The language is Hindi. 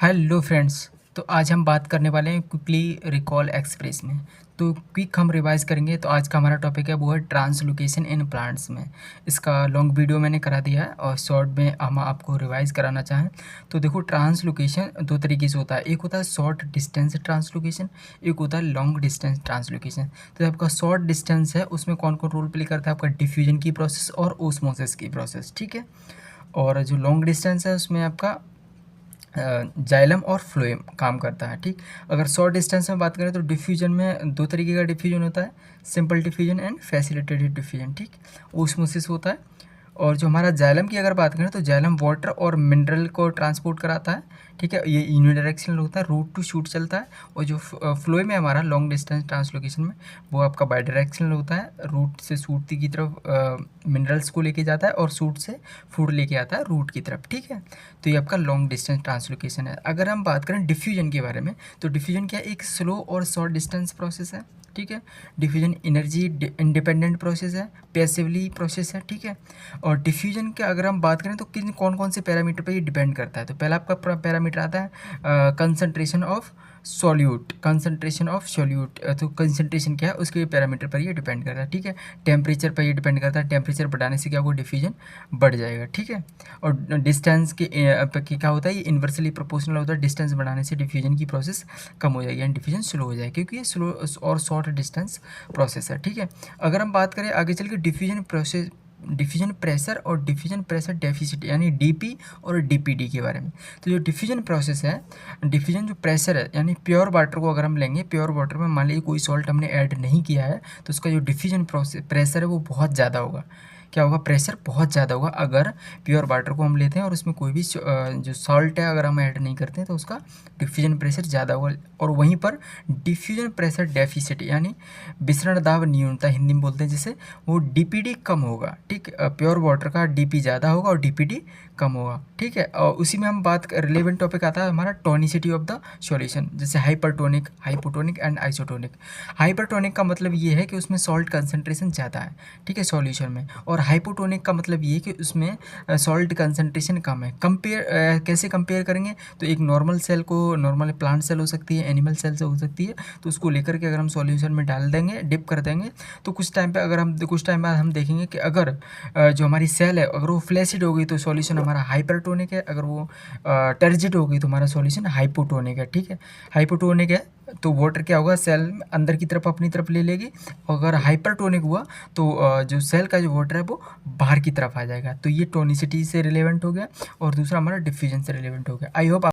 Hello friends. तो आज हम बात करने वाले हैं क्विकली रिकॉल एक्सप्रेस में। तो क्विक हम रिवाइज करेंगे। तो आज का हमारा टॉपिक है वो है ट्रांसलोकेशन इन प्लांट्स में। इसका लॉन्ग वीडियो मैंने करा दिया है और शॉर्ट में हम आपको रिवाइज कराना चाहें तो देखो, ट्रांसलोकेशन दो तरीके से होता है। एक होता है शॉर्ट डिस्टेंस ट्रांसलोकेशन, एक होता है लॉन्ग डिस्टेंस ट्रांसलोकेशन। तो आपका शॉर्ट डिस्टेंस है उसमें कौन कौन रोल प्ले करता है? आपका डिफ्यूजन की प्रोसेस और ओस्मोसिस की प्रोसेस, ठीक है। और जो लॉन्ग डिस्टेंस है उसमें आपका जाइलम और फ्लोएम काम करता है, ठीक। अगर शॉर्ट डिस्टेंस में बात करें तो डिफ्यूजन में दो तरीके का डिफ्यूजन होता है, simple diffusion and facilitated diffusion, ठीक। ओस्मोसिस होता है। और जो हमारा जाइलम की अगर बात करें तो जाइलम वाटर और मिनरल को ट्रांसपोर्ट कराता है, ठीक है। ये यूनिडायरेक्शनल होता है, रूट टू शूट चलता है। और जो फ्लोएम है हमारा लॉन्ग डिस्टेंस ट्रांसलोकेशन में, वो आपका बाई डायरेक्शनल होता है, रूट से शूट की तरफ मिनरल्स को लेके जाता है और शूट से फूड लेके आता है रूट की तरफ, ठीक है। तो ये आपका लॉन्ग डिस्टेंस ट्रांसलोकेशन है। अगर हम बात करें डिफ्यूजन के बारे में तो डिफ्यूजन क्या एक स्लो और शॉर्ट डिस्टेंस प्रोसेस है, ठीक है। डिफ्यूजन एनर्जी इंडिपेंडेंट प्रोसेस है, पैसिवली प्रोसेस है, ठीक है। और डिफ्यूजन के अगर हम बात करें तो किन कौन कौन से पैरामीटर पर ये डिपेंड करता है? तो पहला आपका पैरामीटर आता है concentration of solute, concentration of solute. तो कंसंट्रेशन क्या है उसके पैरामीटर पर ये डिपेंड करता है, ठीक है। टेम्परेचर पर ये डिपेंड करता है, टेम्परेचर बढ़ाने से क्या होगा, डिफ्यूजन बढ़ जाएगा, ठीक है। और डिस्टेंस के क्या होता है, ये इन्वर्सली प्रोपोर्शनल होता है, डिस्टेंस बढ़ाने से डिफ्यूजन की प्रोसेस कम हो जाएगी एंड डिफ्यूजन स्लो हो जाएगा, क्योंकि ये स्लो और शॉर्ट डिस्टेंस प्रोसेस है, ठीक है। अगर हम बात करें आगे चल के डिफ्यूजन प्रोसेस, डिफ्यूजन प्रेशर और डिफ्यूजन प्रेशर डेफिसिट यानी डीपी और डीपीडी के बारे में। तो जो डिफ्यूजन प्रोसेस है, डिफ्यूजन जो प्रेशर है यानी प्योर वाटर को अगर हम लेंगे, प्योर वाटर में मान लीजिए कोई सॉल्ट हमने ऐड नहीं किया है तो उसका जो डिफ्यूजन प्रेशर है वो बहुत ज़्यादा होगा। क्या होगा? प्रेशर बहुत ज़्यादा होगा अगर प्योर वाटर को हम लेते हैं और उसमें कोई भी जो सॉल्ट है अगर हम ऐड नहीं करते हैं तो उसका डिफ्यूजन प्रेशर ज़्यादा होगा। और वहीं पर डिफ्यूजन प्रेशर डेफिसिट यानी विसरण दाब न्यूनता हिंदी में बोलते हैं जिसे, वो डीपीडी कम होगा, ठीक। प्योर वाटर का डीपी ज़्यादा होगा और डीपीडी कम होगा, ठीक है। और उसी में हम बात रिलेवेंट टॉपिक आता है हमारा टोनिसिटी ऑफ द सॉल्यूशन, जैसे hypertonic, hypotonic and isotonic. Hypertonic का मतलब ये है कि उसमें सॉल्ट कंसंट्रेशन ज़्यादा है, ठीक है, सॉल्यूशन में। और हाइपोटोनिक का मतलब ये है कि उसमें सॉल्ट कंसंट्रेशन कम है। कैसे कंपेयर करेंगे? तो एक नॉर्मल सेल को, नॉर्मल प्लांट सेल हो सकती है, एनिमल सेल से हो सकती है, तो उसको लेकर के अगर हम सॉल्यूशन में डाल देंगे, डिप कर देंगे, तो कुछ टाइम बाद हम देखेंगे कि अगर जो हमारी सेल है अगर वो फ्लैसिड हो गई तो सॉल्यूशन हमारा हाइपरटोनिक है, अगर वो टर्जिड हो गई तो हमारा सॉल्यूशन हाइपोटोनिक है, ठीक है। हाइपोटोनिक है तो वाटर क्या होगा, सेल अंदर की तरफ अपनी तरफ ले लेगी। अगर हाइपरटोनिक हुआ तो जो सेल का जो वाटर है वो बाहर की तरफ आ जाएगा। तो ये टोनिसिटी से रिलेवेंट हो गया और दूसरा हमारा डिफ्यूजन से रिलेवेंट हो गया। I hope